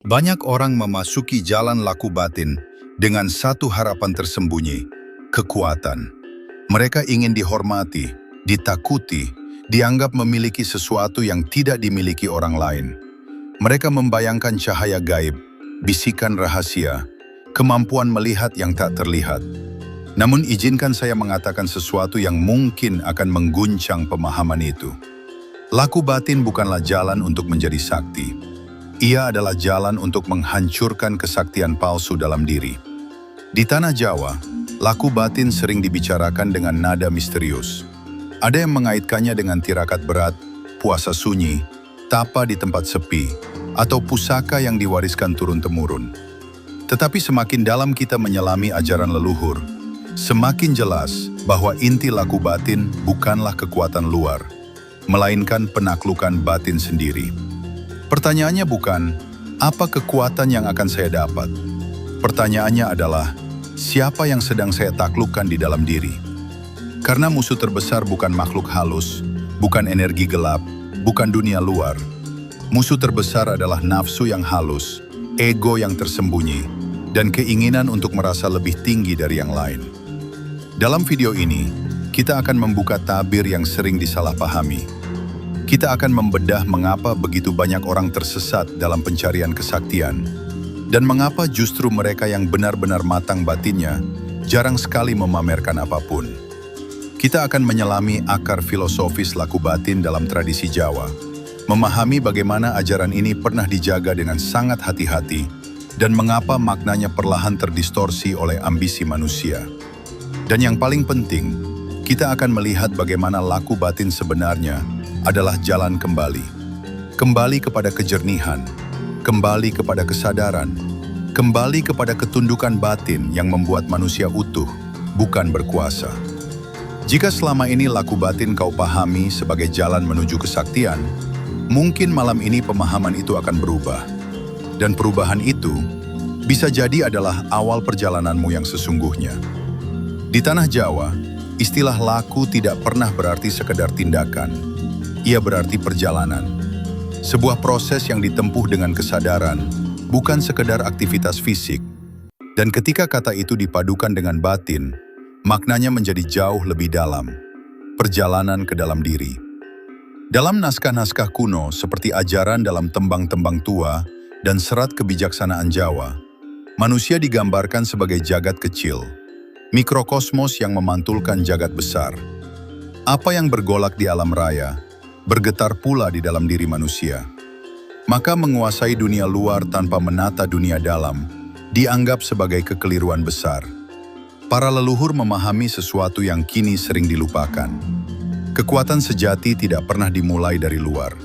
Banyak orang memasuki jalan laku batin dengan satu harapan tersembunyi, kekuatan. Mereka ingin dihormati, ditakuti, dianggap memiliki sesuatu yang tidak dimiliki orang lain. Mereka membayangkan cahaya gaib, bisikan rahasia, kemampuan melihat yang tak terlihat. Namun izinkan saya mengatakan sesuatu yang mungkin akan mengguncang pemahaman itu. Laku batin bukanlah jalan untuk menjadi sakti. Ia adalah jalan untuk menghancurkan kesaktian palsu dalam diri. Di tanah Jawa, laku batin sering dibicarakan dengan nada misterius. Ada yang mengaitkannya dengan tirakat berat, puasa sunyi, tapa di tempat sepi, atau pusaka yang diwariskan turun-temurun. Tetapi semakin dalam kita menyelami ajaran leluhur, semakin jelas bahwa inti laku batin bukanlah kekuatan luar, melainkan penaklukan batin sendiri. Pertanyaannya bukan, apa kekuatan yang akan saya dapat? Pertanyaannya adalah, siapa yang sedang saya taklukkan di dalam diri? Karena musuh terbesar bukan makhluk halus, bukan energi gelap, bukan dunia luar. Musuh terbesar adalah nafsu yang halus, ego yang tersembunyi, dan keinginan untuk merasa lebih tinggi dari yang lain. Dalam video ini, kita akan membuka tabir yang sering disalahpahami. Kita akan membedah mengapa begitu banyak orang tersesat dalam pencarian kesaktian, dan mengapa justru mereka yang benar-benar matang batinnya jarang sekali memamerkan apapun. Kita akan menyelami akar filosofis laku batin dalam tradisi Jawa, memahami bagaimana ajaran ini pernah dijaga dengan sangat hati-hati, dan mengapa maknanya perlahan terdistorsi oleh ambisi manusia. Dan yang paling penting, kita akan melihat bagaimana laku batin sebenarnya adalah jalan kembali. Kembali kepada kejernihan, kembali kepada kesadaran, kembali kepada ketundukan batin yang membuat manusia utuh, bukan berkuasa. Jika selama ini laku batin kau pahami sebagai jalan menuju kesaktian, mungkin malam ini pemahaman itu akan berubah. Dan perubahan itu bisa jadi adalah awal perjalananmu yang sesungguhnya. Di tanah Jawa, istilah laku tidak pernah berarti sekedar tindakan. Ia berarti perjalanan. Sebuah proses yang ditempuh dengan kesadaran, bukan sekedar aktivitas fisik. Dan ketika kata itu dipadukan dengan batin, maknanya menjadi jauh lebih dalam. Perjalanan ke dalam diri. Dalam naskah-naskah kuno seperti ajaran dalam tembang-tembang tua dan serat kebijaksanaan Jawa, manusia digambarkan sebagai jagat kecil, mikrokosmos yang memantulkan jagat besar. Apa yang bergolak di alam raya, bergetar pula di dalam diri manusia. Maka menguasai dunia luar tanpa menata dunia dalam, dianggap sebagai kekeliruan besar. Para leluhur memahami sesuatu yang kini sering dilupakan. Kekuatan sejati tidak pernah dimulai dari luar.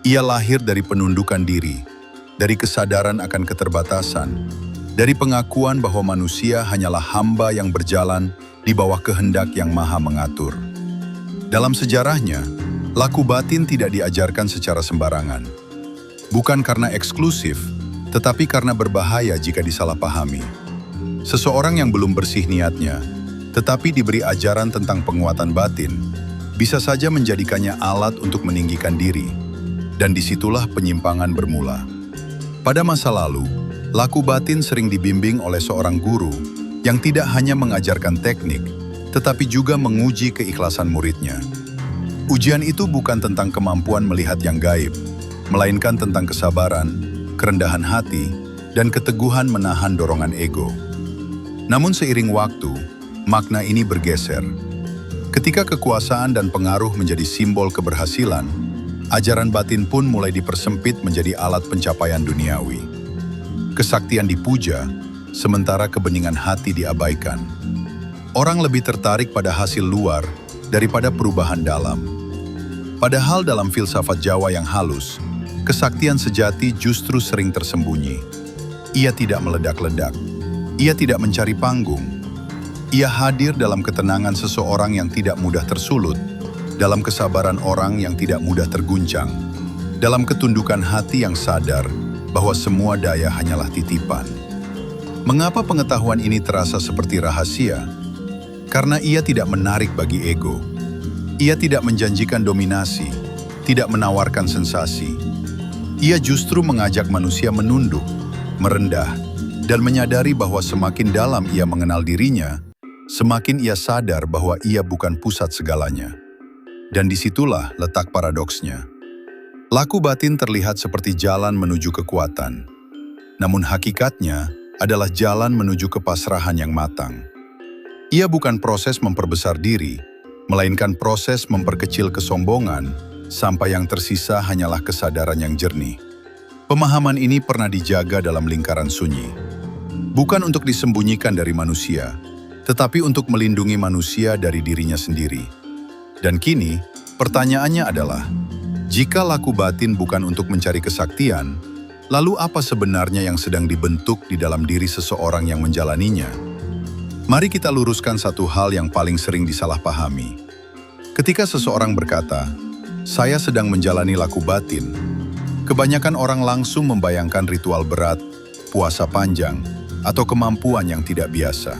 Ia lahir dari penundukan diri, dari kesadaran akan keterbatasan, dari pengakuan bahwa manusia hanyalah hamba yang berjalan di bawah kehendak yang maha mengatur. Dalam sejarahnya, laku batin tidak diajarkan secara sembarangan. Bukan karena eksklusif, tetapi karena berbahaya jika disalahpahami. Seseorang yang belum bersih niatnya, tetapi diberi ajaran tentang penguatan batin, bisa saja menjadikannya alat untuk meninggikan diri. Dan disitulah penyimpangan bermula. Pada masa lalu, laku batin sering dibimbing oleh seorang guru yang tidak hanya mengajarkan teknik, tetapi juga menguji keikhlasan muridnya. Ujian itu bukan tentang kemampuan melihat yang gaib, melainkan tentang kesabaran, kerendahan hati, dan keteguhan menahan dorongan ego. Namun seiring waktu, makna ini bergeser. Ketika kekuasaan dan pengaruh menjadi simbol keberhasilan, ajaran batin pun mulai dipersempit menjadi alat pencapaian duniawi. Kesaktian dipuja, sementara kebeningan hati diabaikan. Orang lebih tertarik pada hasil luar daripada perubahan dalam. Padahal dalam filsafat Jawa yang halus, kesaktian sejati justru sering tersembunyi. Ia tidak meledak-ledak. Ia tidak mencari panggung. Ia hadir dalam ketenangan seseorang yang tidak mudah tersulut, dalam kesabaran orang yang tidak mudah terguncang, dalam ketundukan hati yang sadar bahwa semua daya hanyalah titipan. Mengapa pengetahuan ini terasa seperti rahasia? Karena ia tidak menarik bagi ego. Ia tidak menjanjikan dominasi, tidak menawarkan sensasi. Ia justru mengajak manusia menunduk, merendah, dan menyadari bahwa semakin dalam ia mengenal dirinya, semakin ia sadar bahwa ia bukan pusat segalanya. Dan disitulah letak paradoksnya. Laku batin terlihat seperti jalan menuju kekuatan, namun hakikatnya adalah jalan menuju kepasrahan yang matang. Ia bukan proses memperbesar diri, melainkan proses memperkecil kesombongan, sampai yang tersisa hanyalah kesadaran yang jernih. Pemahaman ini pernah dijaga dalam lingkaran sunyi. Bukan untuk disembunyikan dari manusia, tetapi untuk melindungi manusia dari dirinya sendiri. Dan kini, pertanyaannya adalah, jika laku batin bukan untuk mencari kesaktian, lalu apa sebenarnya yang sedang dibentuk di dalam diri seseorang yang menjalaninya? Mari kita luruskan satu hal yang paling sering disalahpahami. Ketika seseorang berkata, "Saya sedang menjalani laku batin," kebanyakan orang langsung membayangkan ritual berat, puasa panjang, atau kemampuan yang tidak biasa.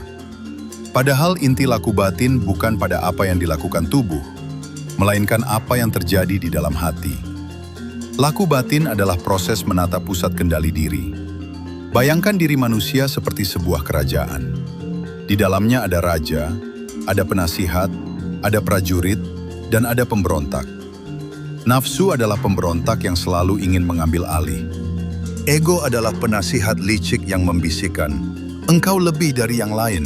Padahal inti laku batin bukan pada apa yang dilakukan tubuh, melainkan apa yang terjadi di dalam hati. Laku batin adalah proses menata pusat kendali diri. Bayangkan diri manusia seperti sebuah kerajaan. Di dalamnya ada raja, ada penasihat, ada prajurit, dan ada pemberontak. Nafsu adalah pemberontak yang selalu ingin mengambil alih. Ego adalah penasihat licik yang membisikkan, "Engkau lebih dari yang lain."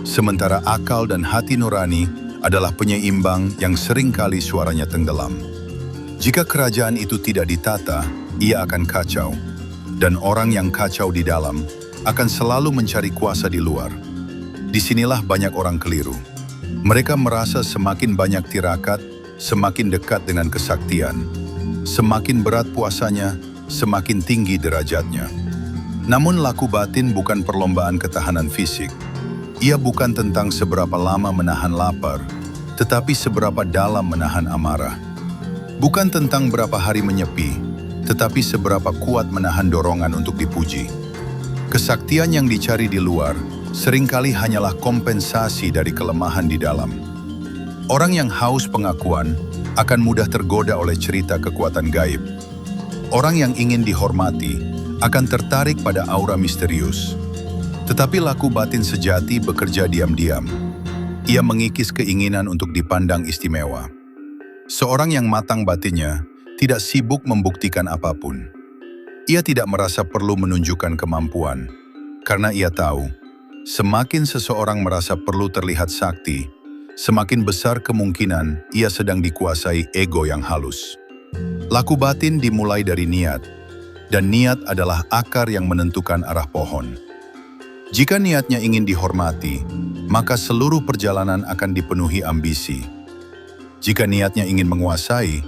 Sementara akal dan hati nurani adalah penyeimbang yang seringkali suaranya tenggelam. Jika kerajaan itu tidak ditata, ia akan kacau. Dan orang yang kacau di dalam akan selalu mencari kuasa di luar. Disinilah banyak orang keliru. Mereka merasa semakin banyak tirakat, semakin dekat dengan kesaktian. Semakin berat puasanya, semakin tinggi derajatnya. Namun laku batin bukan perlombaan ketahanan fisik. Ia bukan tentang seberapa lama menahan lapar, tetapi seberapa dalam menahan amarah. Bukan tentang berapa hari menyepi, tetapi seberapa kuat menahan dorongan untuk dipuji. Kesaktian yang dicari di luar seringkali hanyalah kompensasi dari kelemahan di dalam. Orang yang haus pengakuan akan mudah tergoda oleh cerita kekuatan gaib. Orang yang ingin dihormati akan tertarik pada aura misterius. Tetapi laku batin sejati bekerja diam-diam. Ia mengikis keinginan untuk dipandang istimewa. Seorang yang matang batinnya tidak sibuk membuktikan apapun. Ia tidak merasa perlu menunjukkan kemampuan, karena ia tahu, semakin seseorang merasa perlu terlihat sakti, semakin besar kemungkinan ia sedang dikuasai ego yang halus. Laku batin dimulai dari niat, dan niat adalah akar yang menentukan arah pohon. Jika niatnya ingin dihormati, maka seluruh perjalanan akan dipenuhi ambisi. Jika niatnya ingin menguasai,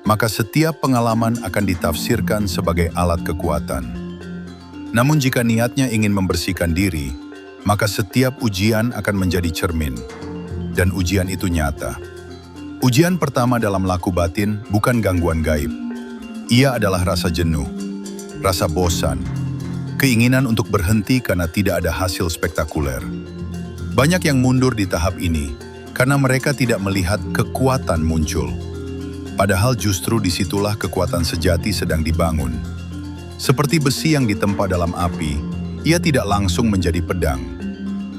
maka setiap pengalaman akan ditafsirkan sebagai alat kekuatan. Namun jika niatnya ingin membersihkan diri, maka setiap ujian akan menjadi cermin. Dan ujian itu nyata. Ujian pertama dalam laku batin bukan gangguan gaib. Ia adalah rasa jenuh, rasa bosan, keinginan untuk berhenti karena tidak ada hasil spektakuler. Banyak yang mundur di tahap ini karena mereka tidak melihat kekuatan muncul. Padahal justru disitulah kekuatan sejati sedang dibangun. Seperti besi yang ditempa dalam api, ia tidak langsung menjadi pedang.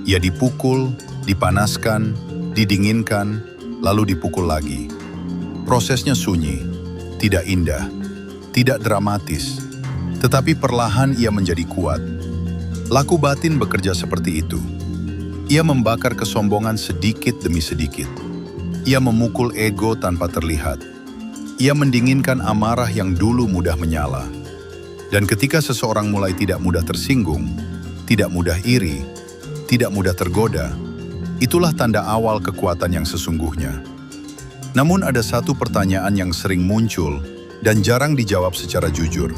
Ia dipukul, dipanaskan, didinginkan, lalu dipukul lagi. Prosesnya sunyi, tidak indah, tidak dramatis, tetapi perlahan ia menjadi kuat. Laku batin bekerja seperti itu. Ia membakar kesombongan sedikit demi sedikit. Ia memukul ego tanpa terlihat. Ia mendinginkan amarah yang dulu mudah menyala. Dan ketika seseorang mulai tidak mudah tersinggung, tidak mudah iri, tidak mudah tergoda, itulah tanda awal kekuatan yang sesungguhnya. Namun ada satu pertanyaan yang sering muncul dan jarang dijawab secara jujur.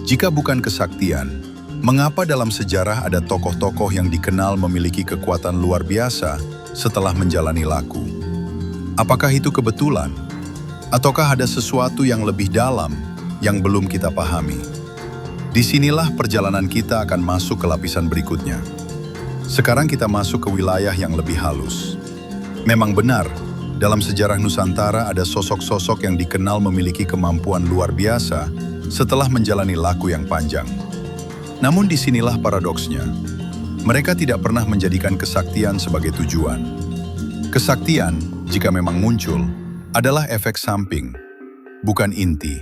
Jika bukan kesaktian, mengapa dalam sejarah ada tokoh-tokoh yang dikenal memiliki kekuatan luar biasa setelah menjalani laku? Apakah itu kebetulan? Ataukah ada sesuatu yang lebih dalam yang belum kita pahami? Disinilah perjalanan kita akan masuk ke lapisan berikutnya. Sekarang kita masuk ke wilayah yang lebih halus. Memang benar, dalam sejarah Nusantara ada sosok-sosok yang dikenal memiliki kemampuan luar biasa setelah menjalani laku yang panjang. Namun disinilah paradoksnya. Mereka tidak pernah menjadikan kesaktian sebagai tujuan. Kesaktian, jika memang muncul, adalah efek samping, bukan inti.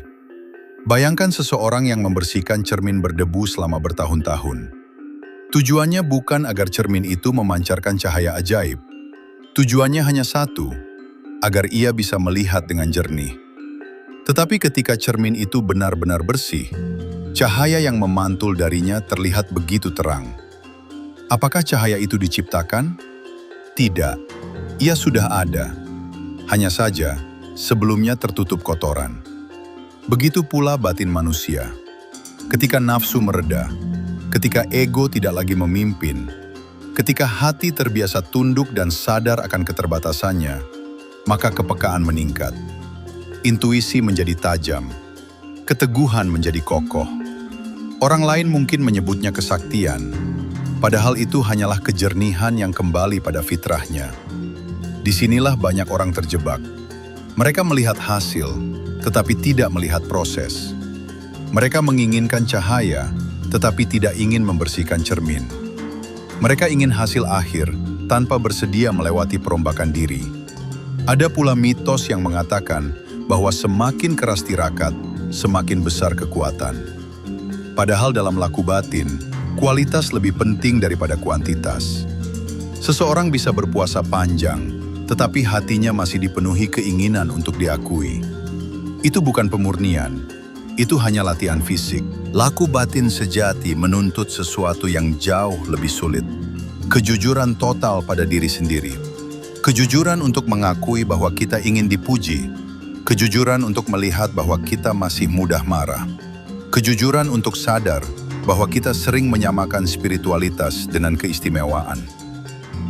Bayangkan seseorang yang membersihkan cermin berdebu selama bertahun-tahun. Tujuannya bukan agar cermin itu memancarkan cahaya ajaib. Tujuannya hanya satu, agar ia bisa melihat dengan jernih. Tetapi ketika cermin itu benar-benar bersih, cahaya yang memantul darinya terlihat begitu terang. Apakah cahaya itu diciptakan? Tidak, ia sudah ada. Hanya saja, sebelumnya tertutup kotoran. Begitu pula batin manusia. Ketika nafsu mereda, ketika ego tidak lagi memimpin, ketika hati terbiasa tunduk dan sadar akan keterbatasannya, maka kepekaan meningkat. Intuisi menjadi tajam, keteguhan menjadi kokoh. Orang lain mungkin menyebutnya kesaktian, padahal itu hanyalah kejernihan yang kembali pada fitrahnya. Disinilah banyak orang terjebak. Mereka melihat hasil, tetapi tidak melihat proses. Mereka menginginkan cahaya, tetapi tidak ingin membersihkan cermin. Mereka ingin hasil akhir, tanpa bersedia melewati perombakan diri. Ada pula mitos yang mengatakan bahwa semakin keras tirakat, semakin besar kekuatan. Padahal dalam laku batin, kualitas lebih penting daripada kuantitas. Seseorang bisa berpuasa panjang, tetapi hatinya masih dipenuhi keinginan untuk diakui. Itu bukan pemurnian, itu hanya latihan fisik. Laku batin sejati menuntut sesuatu yang jauh lebih sulit. Kejujuran total pada diri sendiri. Kejujuran untuk mengakui bahwa kita ingin dipuji. Kejujuran untuk melihat bahwa kita masih mudah marah. Kejujuran untuk sadar bahwa kita sering menyamakan spiritualitas dengan keistimewaan.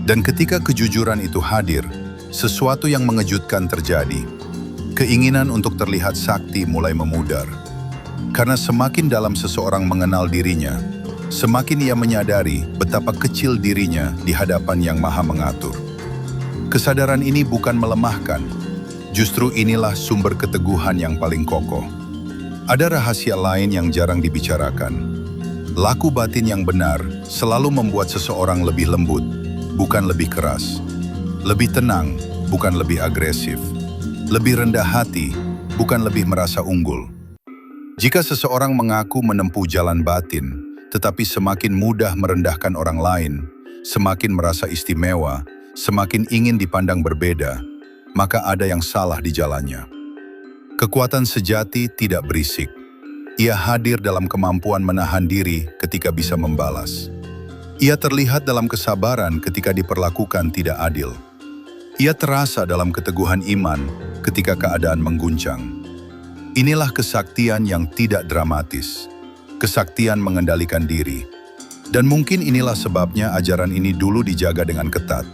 Dan ketika kejujuran itu hadir, sesuatu yang mengejutkan terjadi. Keinginan untuk terlihat sakti mulai memudar. Karena semakin dalam seseorang mengenal dirinya, semakin ia menyadari betapa kecil dirinya di hadapan Yang Maha Mengatur. Kesadaran ini bukan melemahkan, justru inilah sumber keteguhan yang paling kokoh. Ada rahasia lain yang jarang dibicarakan. Laku batin yang benar selalu membuat seseorang lebih lembut, bukan lebih keras. Lebih tenang, bukan lebih agresif. Lebih rendah hati, bukan lebih merasa unggul. Jika seseorang mengaku menempuh jalan batin, tetapi semakin mudah merendahkan orang lain, semakin merasa istimewa, semakin ingin dipandang berbeda, maka ada yang salah di jalannya. Kekuatan sejati tidak berisik. Ia hadir dalam kemampuan menahan diri ketika bisa membalas. Ia terlihat dalam kesabaran ketika diperlakukan tidak adil. Ia terasa dalam keteguhan iman ketika keadaan mengguncang. Inilah kesaktian yang tidak dramatis. Kesaktian mengendalikan diri. Dan mungkin inilah sebabnya ajaran ini dulu dijaga dengan ketat.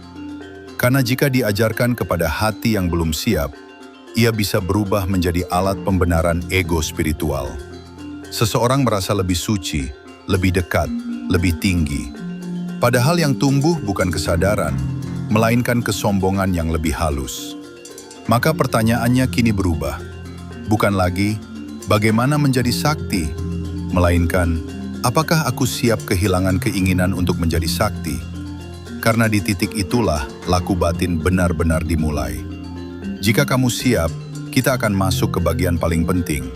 Karena jika diajarkan kepada hati yang belum siap, ia bisa berubah menjadi alat pembenaran ego spiritual. Seseorang merasa lebih suci, lebih dekat, lebih tinggi. Padahal yang tumbuh bukan kesadaran, melainkan kesombongan yang lebih halus. Maka pertanyaannya kini berubah. Bukan lagi, bagaimana menjadi sakti? Melainkan, apakah aku siap kehilangan keinginan untuk menjadi sakti? Karena di titik itulah laku batin benar-benar dimulai. Jika kamu siap, kita akan masuk ke bagian paling penting.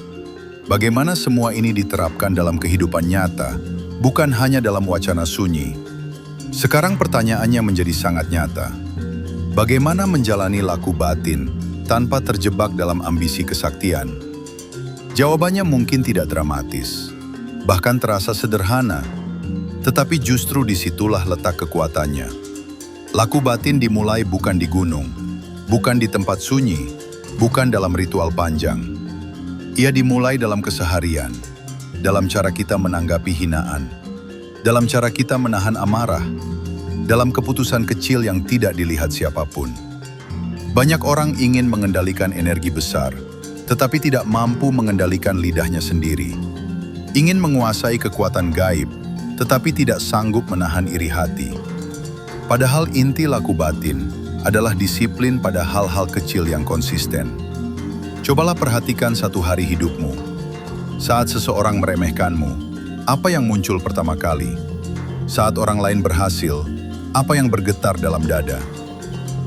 Bagaimana semua ini diterapkan dalam kehidupan nyata, bukan hanya dalam wacana sunyi. Sekarang pertanyaannya menjadi sangat nyata. Bagaimana menjalani laku batin tanpa terjebak dalam ambisi kesaktian? Jawabannya mungkin tidak dramatis, bahkan terasa sederhana, tetapi justru disitulah letak kekuatannya. Laku batin dimulai bukan di gunung, bukan di tempat sunyi, bukan dalam ritual panjang. Ia dimulai dalam keseharian, dalam cara kita menanggapi hinaan, dalam cara kita menahan amarah, dalam keputusan kecil yang tidak dilihat siapapun. Banyak orang ingin mengendalikan energi besar, tetapi tidak mampu mengendalikan lidahnya sendiri. Ingin menguasai kekuatan gaib, tetapi tidak sanggup menahan iri hati. Padahal inti laku batin adalah disiplin pada hal-hal kecil yang konsisten. Cobalah perhatikan satu hari hidupmu. Saat seseorang meremehkanmu, apa yang muncul pertama kali? Saat orang lain berhasil, apa yang bergetar dalam dada?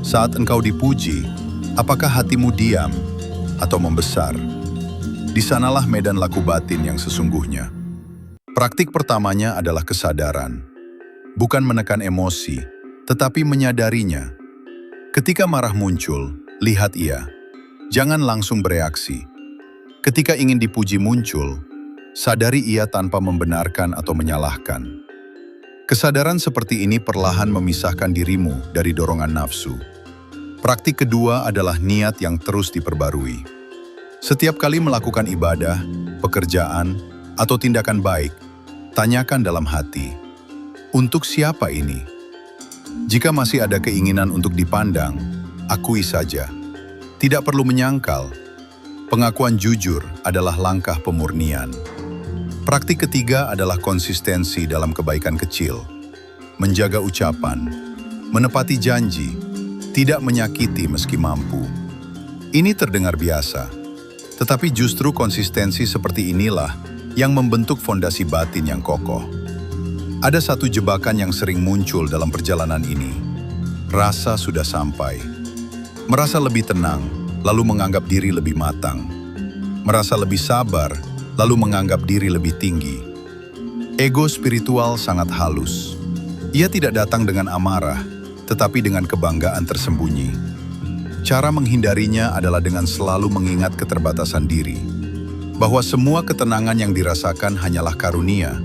Saat engkau dipuji, apakah hatimu diam atau membesar? Di sanalah medan laku batin yang sesungguhnya. Praktik pertamanya adalah kesadaran. Bukan menekan emosi, tetapi menyadarinya. Ketika marah muncul, lihat ia. Jangan langsung bereaksi. Ketika ingin dipuji muncul, sadari ia tanpa membenarkan atau menyalahkan. Kesadaran seperti ini perlahan memisahkan dirimu dari dorongan nafsu. Praktik kedua adalah niat yang terus diperbarui. Setiap kali melakukan ibadah, pekerjaan, atau tindakan baik, tanyakan dalam hati, untuk siapa ini? Jika masih ada keinginan untuk dipandang, akui saja. Tidak perlu menyangkal. Pengakuan jujur adalah langkah pemurnian. Praktik ketiga adalah konsistensi dalam kebaikan kecil. Menjaga ucapan, menepati janji, tidak menyakiti meski mampu. Ini terdengar biasa, tetapi justru konsistensi seperti inilah yang membentuk fondasi batin yang kokoh. Ada satu jebakan yang sering muncul dalam perjalanan ini. Rasa sudah sampai. Merasa lebih tenang, lalu menganggap diri lebih matang. Merasa lebih sabar, lalu menganggap diri lebih tinggi. Ego spiritual sangat halus. Ia tidak datang dengan amarah, tetapi dengan kebanggaan tersembunyi. Cara menghindarinya adalah dengan selalu mengingat keterbatasan diri. Bahwa semua ketenangan yang dirasakan hanyalah karunia,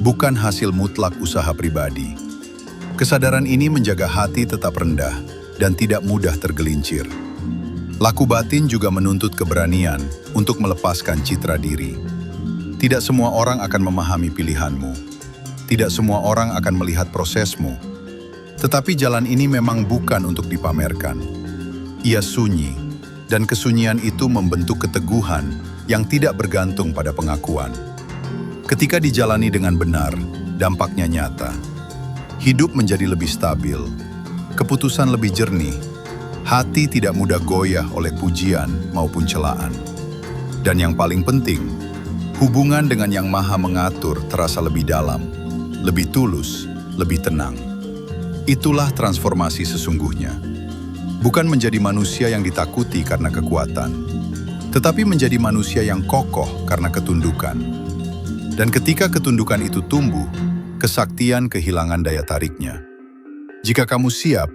bukan hasil mutlak usaha pribadi. Kesadaran ini menjaga hati tetap rendah dan tidak mudah tergelincir. Laku batin juga menuntut keberanian untuk melepaskan citra diri. Tidak semua orang akan memahami pilihanmu. Tidak semua orang akan melihat prosesmu. Tetapi jalan ini memang bukan untuk dipamerkan. Ia sunyi, dan kesunyian itu membentuk keteguhan yang tidak bergantung pada pengakuan. Ketika dijalani dengan benar, dampaknya nyata. Hidup menjadi lebih stabil, keputusan lebih jernih, hati tidak mudah goyah oleh pujian maupun celaan. Dan yang paling penting, hubungan dengan Yang Maha Mengatur terasa lebih dalam, lebih tulus, lebih tenang. Itulah transformasi sesungguhnya. Bukan menjadi manusia yang ditakuti karena kekuatan, tetapi menjadi manusia yang kokoh karena ketundukan. Dan ketika ketundukan itu tumbuh, kesaktian kehilangan daya tariknya. Jika kamu siap,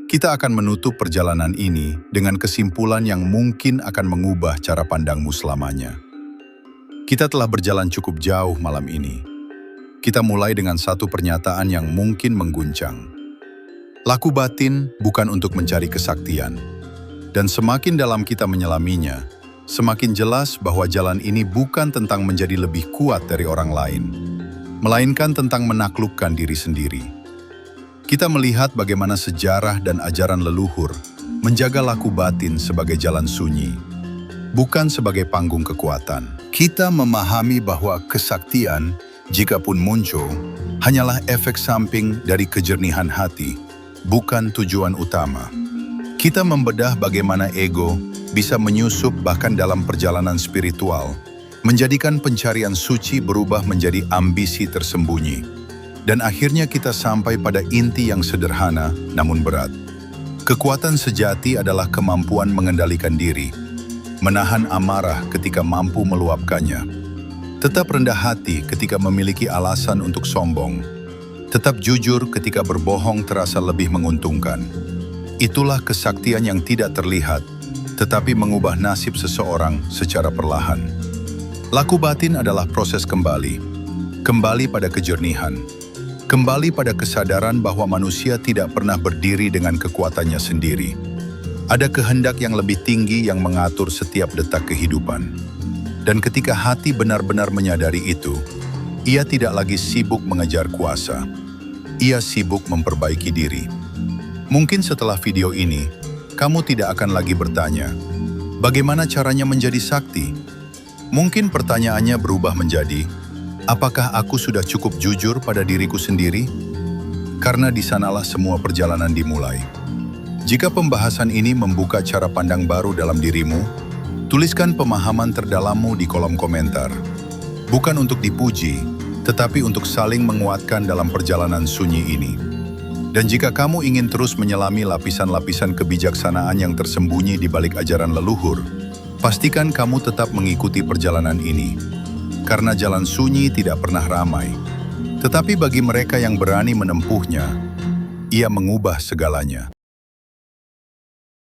kita akan menutup perjalanan ini dengan kesimpulan yang mungkin akan mengubah cara pandangmu selamanya. Kita telah berjalan cukup jauh malam ini. Kita mulai dengan satu pernyataan yang mungkin mengguncang. Laku batin bukan untuk mencari kesaktian. Dan semakin dalam kita menyelaminya, semakin jelas bahwa jalan ini bukan tentang menjadi lebih kuat dari orang lain, melainkan tentang menaklukkan diri sendiri. Kita melihat bagaimana sejarah dan ajaran leluhur menjaga laku batin sebagai jalan sunyi, bukan sebagai panggung kekuatan. Kita memahami bahwa kesaktian, jikapun muncul, hanyalah efek samping dari kejernihan hati, bukan tujuan utama. Kita membedah bagaimana ego bisa menyusup bahkan dalam perjalanan spiritual, menjadikan pencarian suci berubah menjadi ambisi tersembunyi. Dan akhirnya kita sampai pada inti yang sederhana namun berat. Kekuatan sejati adalah kemampuan mengendalikan diri, menahan amarah ketika mampu meluapkannya, tetap rendah hati ketika memiliki alasan untuk sombong, tetap jujur ketika berbohong terasa lebih menguntungkan. Itulah kesaktian yang tidak terlihat, tetapi mengubah nasib seseorang secara perlahan. Laku batin adalah proses kembali pada kejernihan, kembali pada kesadaran bahwa manusia tidak pernah berdiri dengan kekuatannya sendiri. Ada kehendak yang lebih tinggi yang mengatur setiap detak kehidupan. Dan ketika hati benar-benar menyadari itu, ia tidak lagi sibuk mengejar kuasa. Ia sibuk memperbaiki diri. Mungkin setelah video ini, kamu tidak akan lagi bertanya, bagaimana caranya menjadi sakti? Mungkin pertanyaannya berubah menjadi, apakah aku sudah cukup jujur pada diriku sendiri? Karena di sanalah semua perjalanan dimulai. Jika pembahasan ini membuka cara pandang baru dalam dirimu, tuliskan pemahaman terdalammu di kolom komentar. Bukan untuk dipuji, tetapi untuk saling menguatkan dalam perjalanan sunyi ini. Dan jika kamu ingin terus menyelami lapisan-lapisan kebijaksanaan yang tersembunyi di balik ajaran leluhur, pastikan kamu tetap mengikuti perjalanan ini. Karena jalan sunyi tidak pernah ramai. Tetapi bagi mereka yang berani menempuhnya, ia mengubah segalanya.